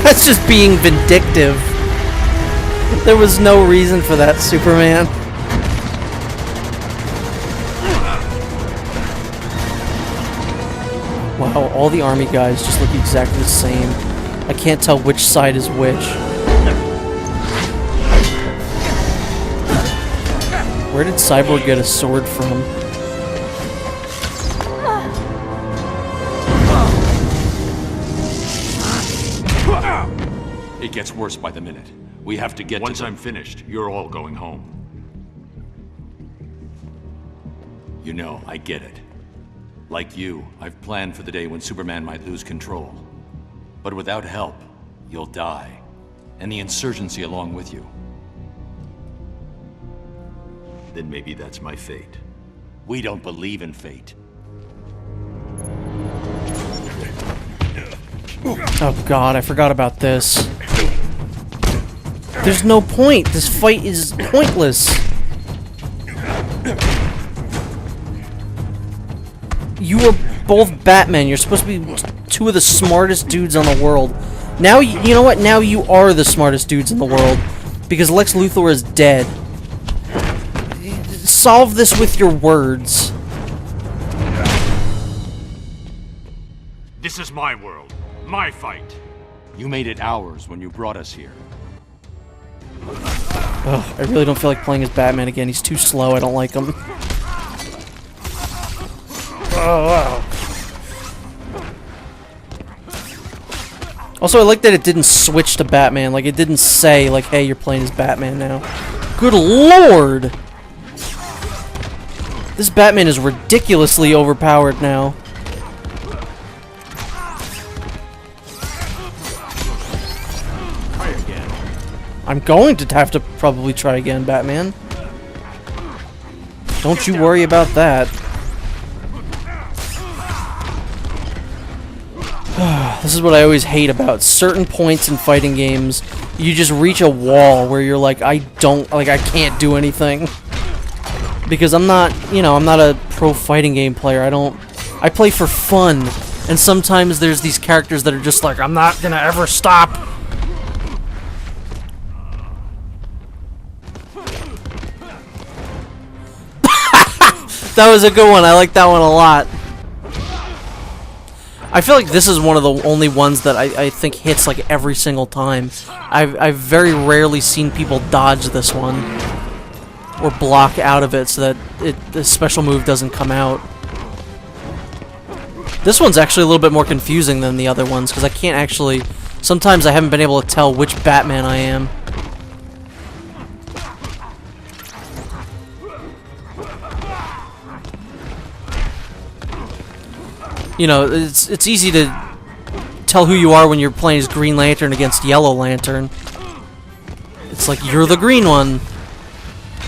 That's just being vindictive. There was no reason for that, Superman. Wow, all the army guys just look exactly the same. I can't tell which side is which. Where did Cyborg get a sword from? It gets worse by the minute. We have to get Once I'm finished, you're all going home. You know, I get it. Like you, I've planned for the day when Superman might lose control. But without help, you'll die. And the insurgency along with you. Then maybe that's my fate. We don't believe in fate. Oh god, I forgot about this. There's no point. This fight is pointless. You are both Batman. You're supposed to be two of the smartest dudes on the world. Now, you know what? Now you are the smartest dudes in the world. Because Lex Luthor is dead. Solve this with your words. This is my world. My fight. You made it ours when you brought us here. Ugh, I really don't feel like playing as Batman again. He's too slow. I don't like him. Oh, wow. Also, I like that it didn't switch to Batman. Like, it didn't say, like, hey, you're playing as Batman now. Good lord! This Batman is ridiculously overpowered now. Try again. I'm going to have to probably try again, Batman. Don't you worry about that. This is what I always hate about certain points in fighting games. You just reach a wall where you're like, I can't do anything. Because I'm not, you know, I'm not a pro fighting game player. I play for fun. And sometimes there's these characters that are just like, I'm not gonna ever stop. That was a good one. I like that one a lot. I feel like this is one of the only ones that I think hits like every single time. I've very rarely seen people dodge this one. Or block out of it so that the special move doesn't come out. This one's actually a little bit more confusing than the other ones, because I can't actually... Sometimes I haven't been able to tell which Batman I am. You know, it's easy to tell who you are when you're playing as Green Lantern against Yellow Lantern. It's like, you're the green one.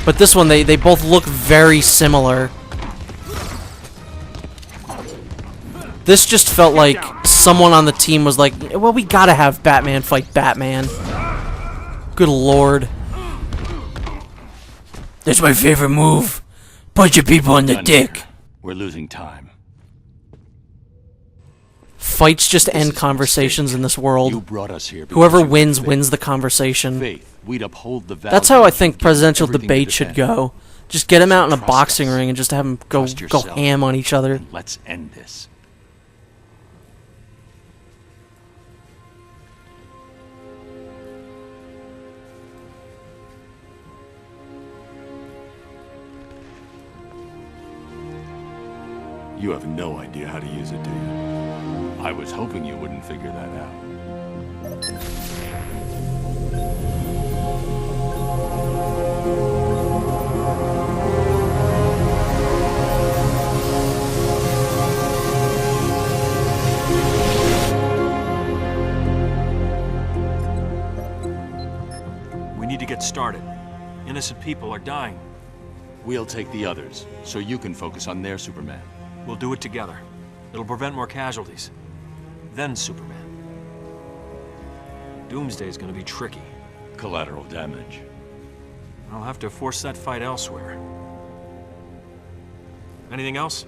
But this one, they both look very similar. This just felt like someone on the team was like, well, we gotta have Batman fight Batman. Good lord. That's my favorite move. Punching people in the dick. We're losing time. Fights just end conversations in this world. You brought us here. Whoever wins, wins the conversation. Faith. We'd uphold the That's how I think presidential debate should go. Just get him out in a boxing ring and just have him go ham on each other. Let's end this. You have no idea how to use it, do you? I was hoping you wouldn't figure that out. We need to get started. Innocent people are dying. We'll take the others, so you can focus on their Superman. We'll do it together. It'll prevent more casualties. Then Superman. Doomsday's gonna be tricky. Collateral damage. I'll have to force that fight elsewhere. Anything else?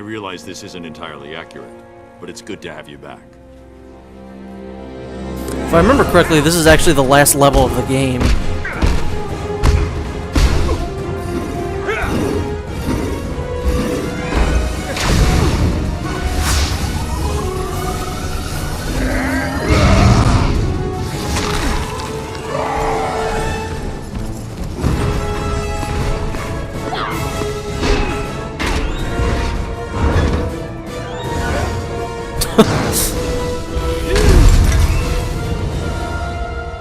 realize this isn't entirely accurate, but it's good to have you back. If I remember correctly, this is actually the last level of the game.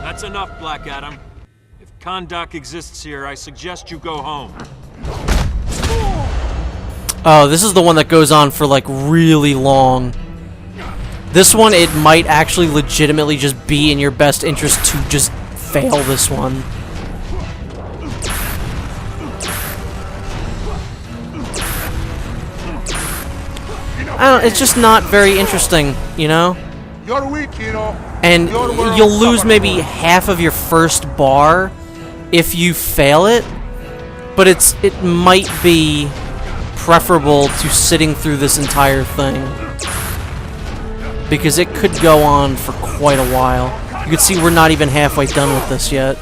That's enough, Black Adam. If Kahndaq exists here, I suggest you go home. Oh, this is the one that goes on for like really long. This one, it might actually legitimately just be in your best interest to just fail this one. I don't, it's just not very interesting, you know? You're weak, hero. And you'll lose maybe half of your first bar if you fail it, but it might be preferable to sitting through this entire thing, because it could go on for quite a while. You can see we're not even halfway done with this yet.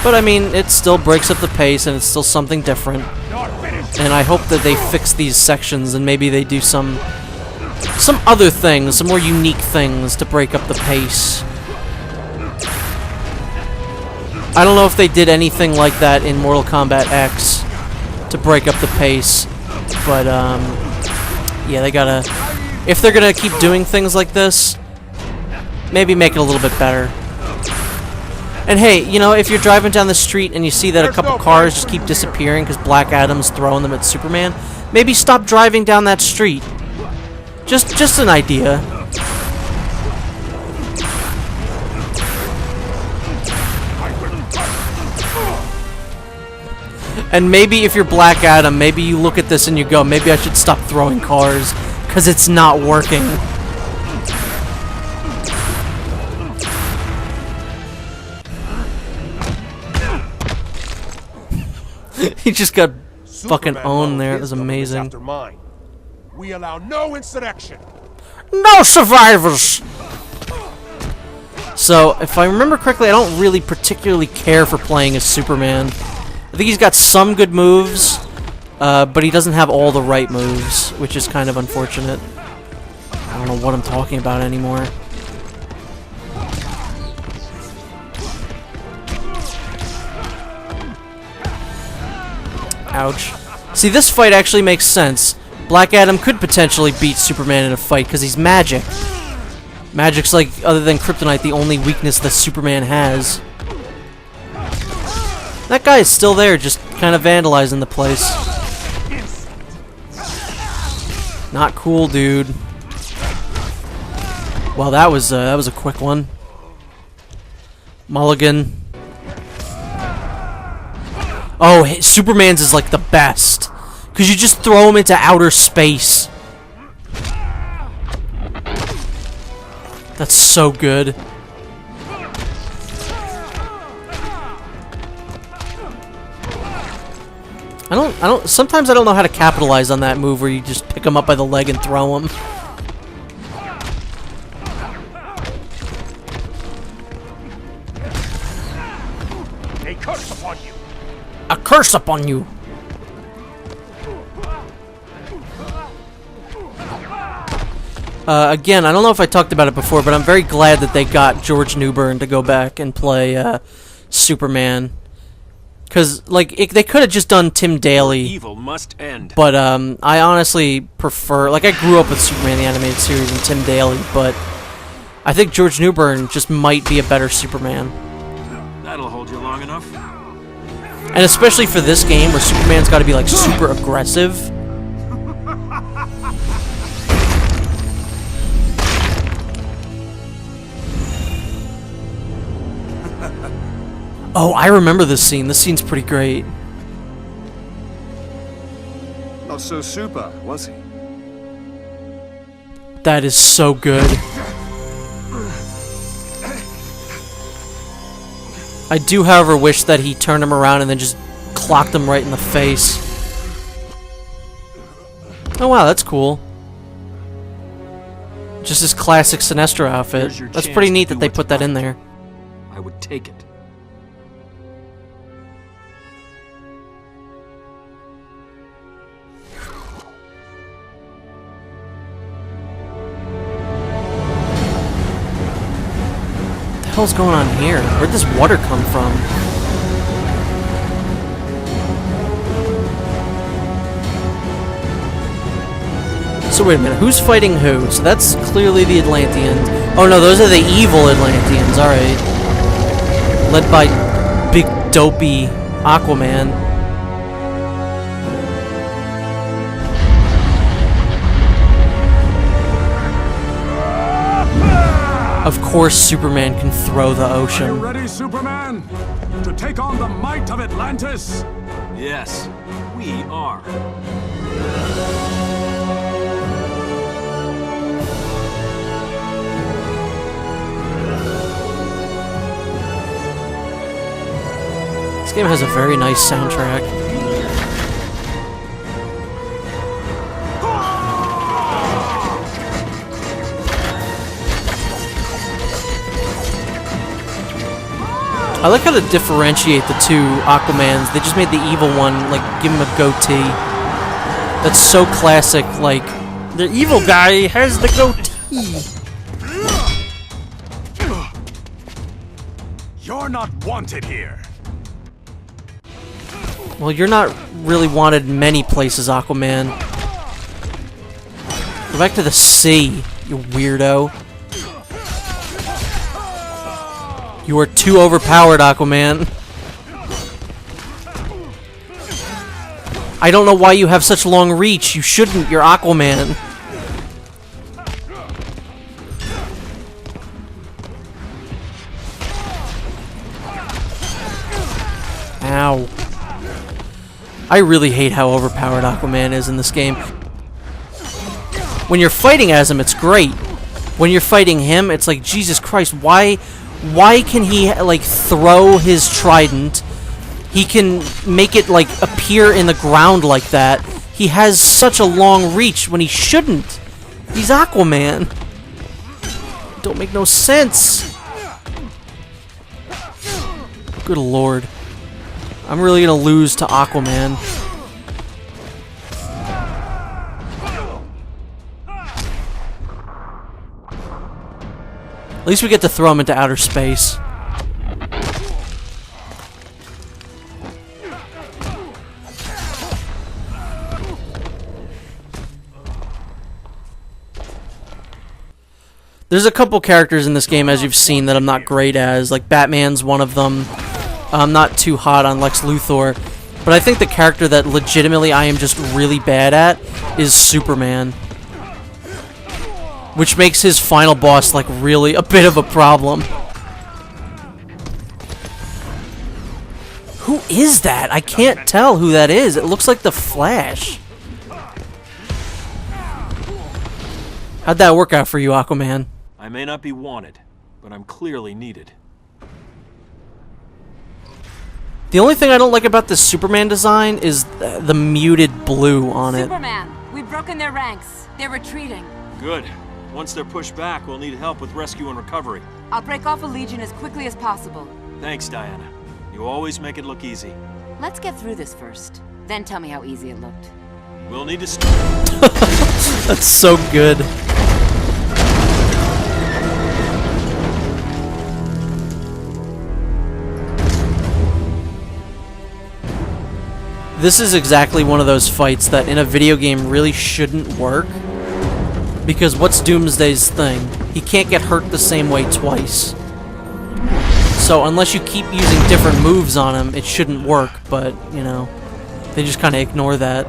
But I mean, it still breaks up the pace and it's still something different. And I hope that they fix these sections and maybe they do some other things, some more unique things to break up the pace. I don't know if they did anything like that in Mortal Kombat X to break up the pace, but yeah, they gotta, if they're gonna keep doing things like this, maybe make it a little bit better. And hey, you know, if you're driving down the street and you see that a couple cars just keep disappearing because Black Adam's throwing them at Superman, maybe stop driving down that street. Just an idea. And maybe if you're Black Adam, maybe you look at this and you go, maybe I should stop throwing cars because it's not working. He just got fucking owned there. It was amazing. We allow no insurrection. No survivors! So, if I remember correctly, I don't really particularly care for playing as Superman. I think he's got some good moves, but he doesn't have all the right moves, which is kind of unfortunate. I don't know what I'm talking about anymore. Ouch. See, this fight actually makes sense. Black Adam could potentially beat Superman in a fight because he's magic. Magic's like, other than kryptonite, the only weakness that Superman has. That guy is still there, just kind of vandalizing the place. Not cool, dude. Well, that was a quick one. Mulligan. Oh, Superman's is like the best. Because you just throw him into outer space. That's so good. Sometimes I don't know how to capitalize on that move where you just pick him up by the leg and throw him. A curse upon you. A curse upon you. Again, I don't know if I talked about it before, but I'm very glad that they got George Newbern to go back and play Superman. Because, like, they could have just done Tim Daly. Evil must end. But I honestly prefer... Like, I grew up with Superman the Animated Series and Tim Daly, but I think George Newbern just might be a better Superman. That'll hold you long enough. And especially for this game, where Superman's got to be, like, super aggressive. Oh, I remember this scene. This scene's pretty great. Not so super, was he? That is so good. I do, however, wish that he turned him around and then just clocked him right in the face. Oh wow, that's cool. Just his classic Sinestro outfit. Here's your That's chance pretty to neat do that they what's put that in right. there. I would take it. What the hell's going on here? Where'd this water come from? So wait a minute, who's fighting who? So that's clearly the Atlanteans. Oh no, those are the evil Atlanteans, alright. Led by big dopey Aquaman. Of course Superman can throw the Are you ocean. ready, Superman? To take on the might of Atlantis? Yes, we are. This game has a very nice soundtrack. I like how to differentiate the two Aquamans. They just made the evil one, like, give him a goatee. That's so classic, like, the evil guy has the goatee. You're not wanted here. Well, you're not really wanted many places, Aquaman. Go back to the sea, you weirdo. You are too overpowered, Aquaman. I don't know why you have such long reach. You shouldn't. You're Aquaman. Ow. I really hate how overpowered Aquaman is in this game. When you're fighting as him, it's great. When you're fighting him, it's like, Jesus Christ, why can he, like, throw his trident? He can make it, like, appear in the ground like that. He has such a long reach when he shouldn't. He's Aquaman. Don't make no sense. Good lord. I'm really gonna lose to Aquaman. At least we get to throw him into outer space. There's a couple characters in this game, as you've seen, that I'm not great as. Like, Batman's one of them. I'm not too hot on Lex Luthor. But I think the character that legitimately I am just really bad at is Superman. Which makes his final boss, like, really a bit of a problem. Who is that? I can't tell who that is. It looks like the Flash. How'd that work out for you, Aquaman? I may not be wanted, but I'm clearly needed. The only thing I don't like about this Superman design is the muted blue on it. Superman, we've broken their ranks. They're retreating. Good. Once they're pushed back, we'll need help with rescue and recovery. I'll break off a Legion as quickly as possible. Thanks, Diana. You always make it look easy. Let's get through this first. Then tell me how easy it looked. We'll need to That's so good. This is exactly one of those fights that in a video game really shouldn't work. Because what's Doomsday's thing? He can't get hurt the same way twice. So unless you keep using different moves on him, it shouldn't work, but, you know, they just kind of ignore that.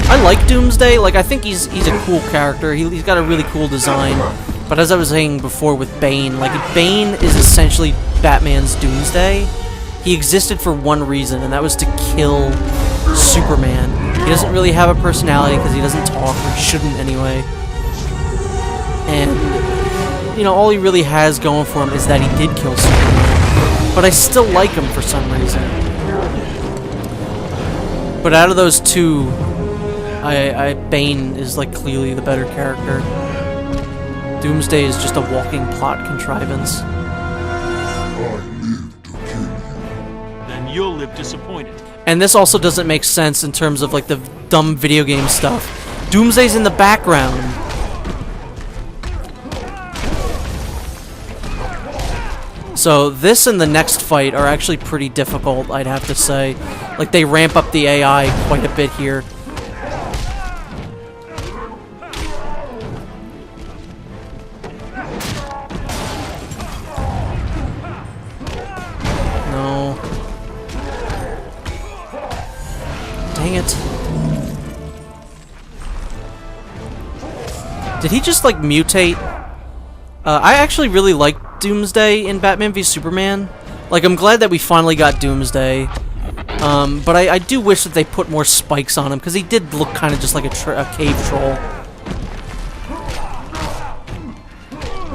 I like Doomsday. Like, I think he's a cool character. He's got a really cool design. But as I was saying before with Bane, like, Bane is essentially Batman's Doomsday. He existed for one reason, and that was to kill Superman. He doesn't really have a personality because he doesn't talk, or shouldn't anyway. you know, all he really has going for him is that he did kill Superman. But I still like him for some reason. But out of those two, Bane is like clearly the better character. Doomsday is just a walking plot contrivance. Then you'll live disappointed. And this also doesn't make sense in terms of like the dumb video game stuff. Doomsday's in the background. So this and the next fight are actually pretty difficult, I'd have to say. Like, they ramp up the AI quite a bit here. No. Dang it. Did he just, like, mutate? I actually really like Doomsday in Batman v Superman. Like, I'm glad that we finally got Doomsday. But I do wish that they put more spikes on him, because he did look kind of just like a cave troll.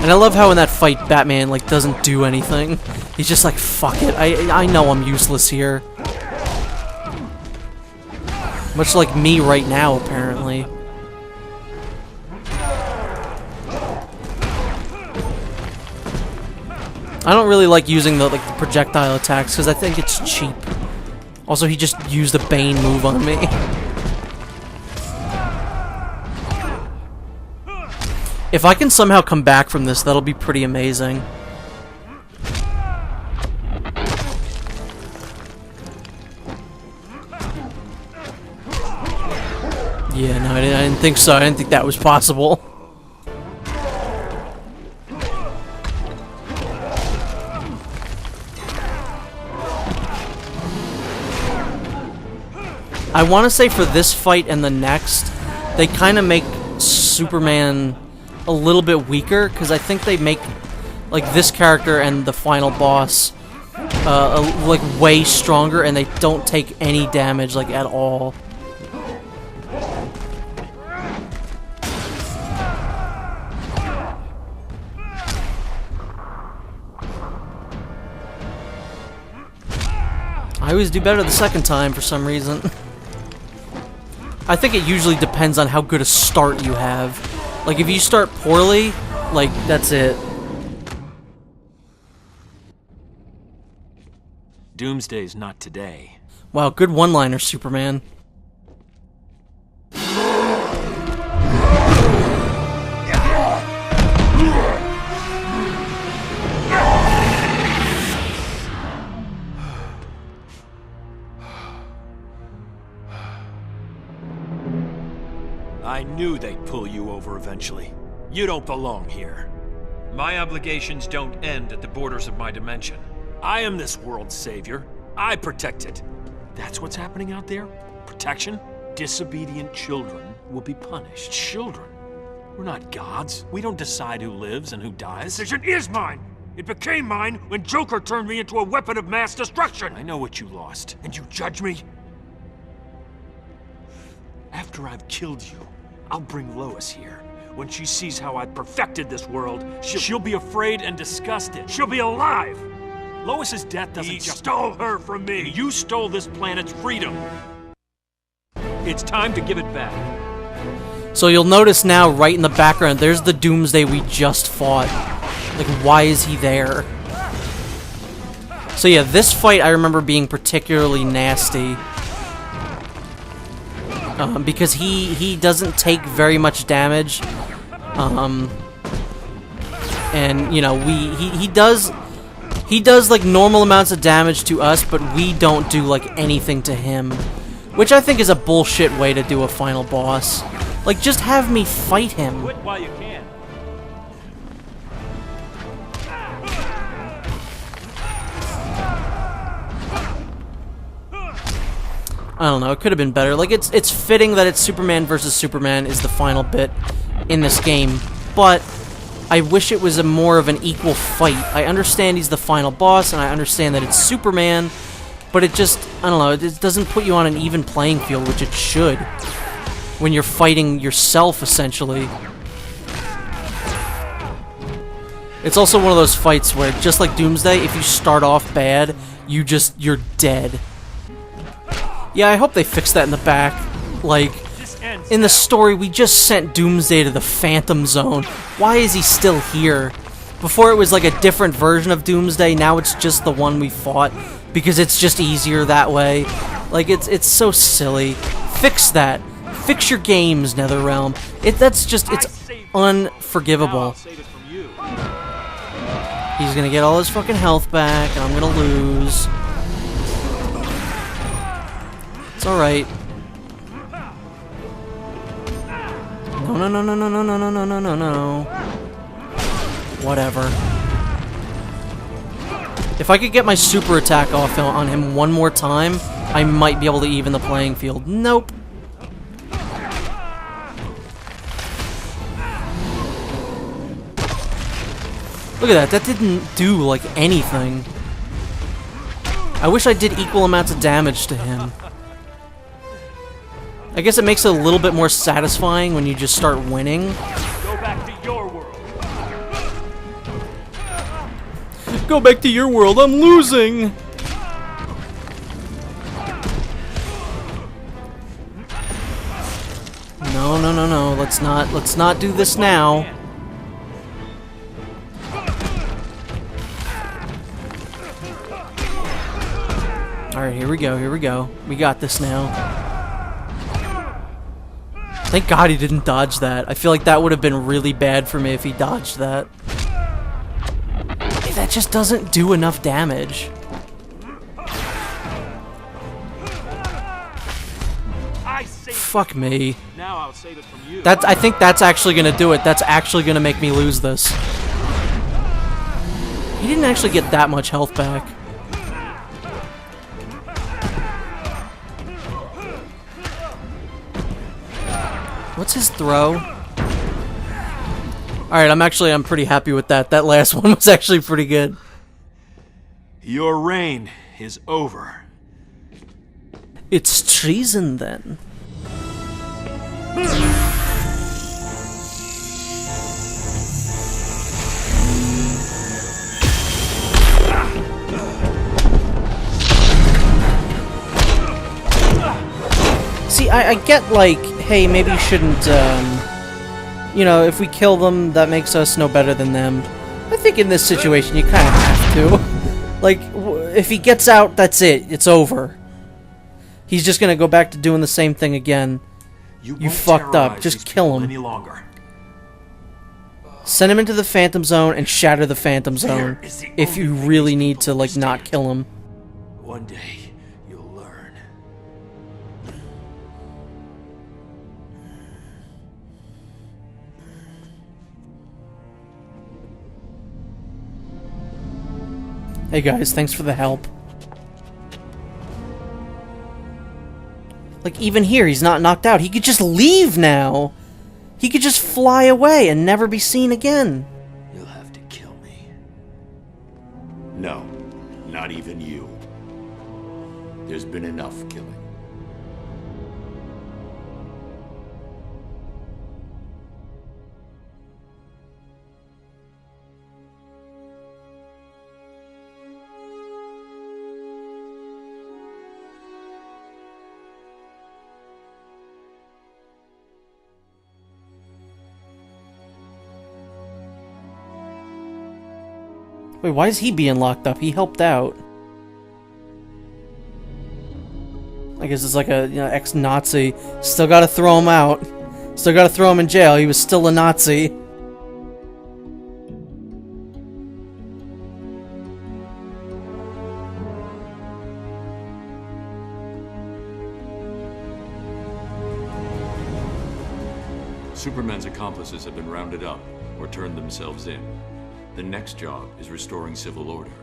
And I love how in that fight, Batman, like, doesn't do anything. He's just like, fuck it, I know I'm useless here. Much like me right now, apparently. I don't really like using the projectile attacks because I think it's cheap. Also, he just used a Bane move on me. If I can somehow come back from this, that'll be pretty amazing. Yeah, no, I didn't think so. I didn't think that was possible. I want to say for this fight and the next, they kind of make Superman a little bit weaker, because I think they make like this character and the final boss like way stronger, and they don't take any damage like at all. I always do better the second time for some reason. I think it usually depends on how good a start you have. Like, if you start poorly, like, that's it. Doomsday's not today. Wow, good one-liner, Superman. I knew they'd pull you over eventually. You don't belong here. My obligations don't end at the borders of my dimension. I am this world's savior. I protect it. That's what's happening out there? Protection? Disobedient children will be punished. Children? We're not gods. We don't decide who lives and who dies. The decision is mine. It became mine when Joker turned me into a weapon of mass destruction. I know what you lost. And you judge me? After I've killed you, I'll bring Lois here. When she sees how I perfected this world, she'll be afraid and disgusted. She'll be alive. Lois's death doesn't He stole her from me. You stole this planet's freedom. It's time to give it back. So you'll notice now, right in the background, there's the Doomsday we just fought. Like, why is he there? So yeah, this fight I remember being particularly nasty. Because he doesn't take very much damage. And, you know, he does like normal amounts of damage to us, but we don't do like anything to him. Which I think is a bullshit way to do a final boss. Like, just have me fight him. Quit while you can. I don't know, it could have been better. Like, it's fitting that it's Superman versus Superman is the final bit in this game, but I wish it was a more of an equal fight. I understand he's the final boss, and I understand that it's Superman, but it just, I don't know, it doesn't put you on an even playing field, which it should, when you're fighting yourself, essentially. It's also one of those fights where, just like Doomsday, if you start off bad, you're dead. Yeah, I hope they fix that in the back. Like, in the story, we just sent Doomsday to the Phantom Zone. Why is he still here? Before it was like a different version of Doomsday, now it's just the one we fought, because it's just easier that way. Like, it's so silly. Fix that. Fix your games, NetherRealm. It's unforgivable. He's gonna get all his fucking health back, and I'm gonna lose. It's alright. No, no, no, no, no, no, no, no, no, no, no. Whatever. If I could get my super attack off on him one more time, I might be able to even the playing field. Nope. Look at that, that didn't do, like, anything. I wish I did equal amounts of damage to him. I guess it makes it a little bit more satisfying when you just start winning. Go back to your world. Go back to your world, I'm losing! No, no, no, no, let's not do this now. Alright, here we go. We got this now. Thank God he didn't dodge that. I feel like that would have been really bad for me if he dodged that. Hey, that just doesn't do enough damage. Fuck me. Now I'll save it from you. I think that's actually gonna do it. That's actually gonna make me lose this. He didn't actually get that much health back. What's his throw? Alright, I'm pretty happy with that. That last one was actually pretty good. Your reign is over. It's treason then. See, I get, like, hey, maybe you shouldn't, you know, if we kill them, that makes us no better than them. I think in this situation, you kind of have to. Like, if he gets out, that's it. It's over. He's just gonna go back to doing the same thing again. You fucked up. Just kill him. Any longer. Send him into the Phantom Zone and shatter the Phantom Zone if you really need to, like, not kill him. One day, you'll learn. Hey guys, thanks for the help. Like, even here, he's not knocked out. He could just leave now. He could just fly away and never be seen again. You'll have to kill me. No, not even you. There's been enough killing. Wait, why is he being locked up? He helped out. I guess it's like a, you know, ex-Nazi. Still gotta throw him out. Still gotta throw him in jail. He was still a Nazi. Superman's accomplices have been rounded up or turned themselves in. The next job is restoring civil order.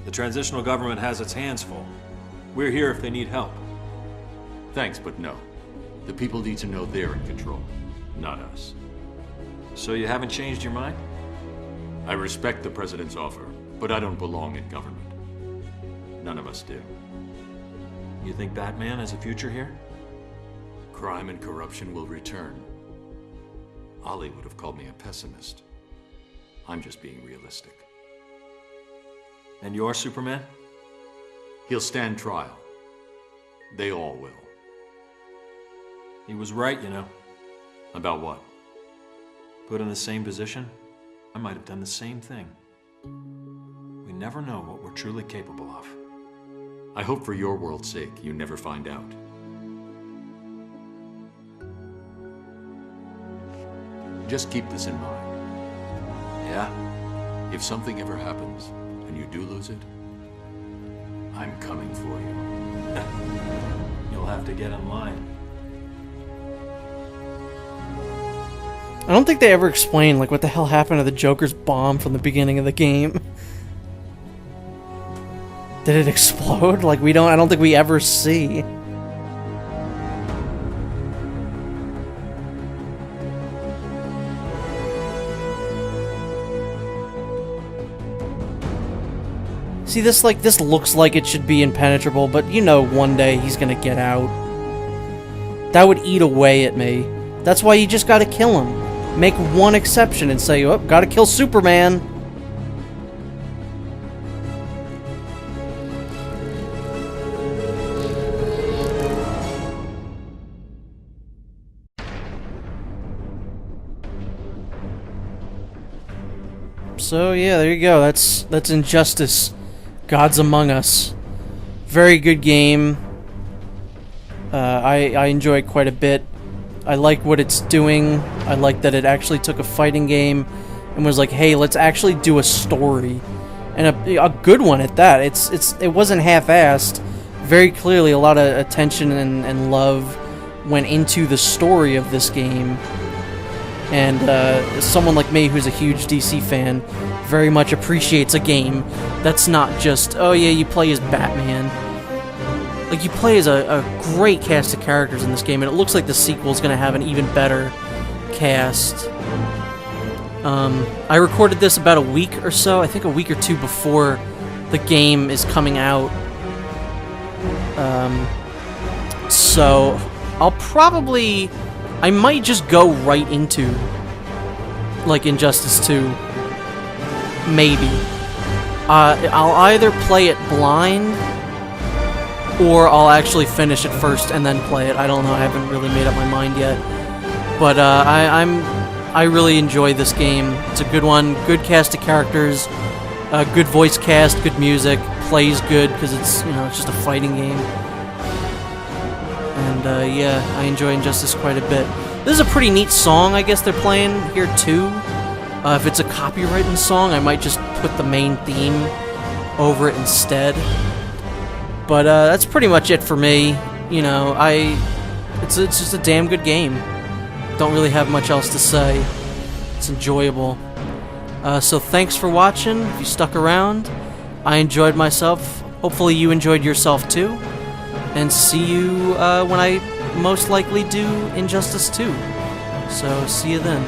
The transitional government has its hands full. We're here if they need help. Thanks, but no. The people need to know they're in control, not us. So you haven't changed your mind? I respect the president's offer, but I don't belong in government. None of us do. You think Batman has a future here? Crime and corruption will return. Ollie would have called me a pessimist. I'm just being realistic. And you're Superman? He'll stand trial. They all will. He was right, you know. About what? Put in the same position, I might have done the same thing. We never know what we're truly capable of. I hope for your world's sake you never find out. Just keep this in mind. Yeah? If something ever happens and you do lose it, I'm coming for you. You'll have to get in line. I don't think they ever explain, like, what the hell happened to the Joker's bomb from the beginning of the game. Did it explode? Like, I don't think we ever see. See, this looks like it should be impenetrable, but you know one day he's gonna get out. That would eat away at me. That's why you just gotta kill him. Make one exception and say, oh, gotta kill Superman. So yeah, there you go. That's Injustice. Gods Among Us. Very good game. I enjoy it quite a bit. I like what it's doing. I like that it actually took a fighting game and was like, hey, let's actually do a story. And a good one at that. It wasn't half-assed. Very clearly a lot of attention and love went into the story of this game. And someone like me who's a huge DC fan very much appreciates a game that's not just, oh yeah, you play as Batman. Like, you play as a great cast of characters in this game, and it looks like the sequel's gonna have an even better cast. I recorded this about a week or so, I think a week or two before the game is coming out. So, I might just go right into, like, Injustice 2. Maybe. I'll either play it blind, or I'll actually finish it first and then play it. I don't know, I haven't really made up my mind yet. But I really enjoy this game. It's a good one, good cast of characters, good voice cast, good music, plays good, because it's, you know, it's just a fighting game. And yeah, I enjoy Injustice quite a bit. This is a pretty neat song, I guess they're playing here too. If it's a copyrighted song, I might just put the main theme over it instead. But that's pretty much it for me. You know, it's just a damn good game. Don't really have much else to say. It's enjoyable. So thanks for watching. If you stuck around, I enjoyed myself. Hopefully you enjoyed yourself too. And see you when I most likely do Injustice 2. So see you then.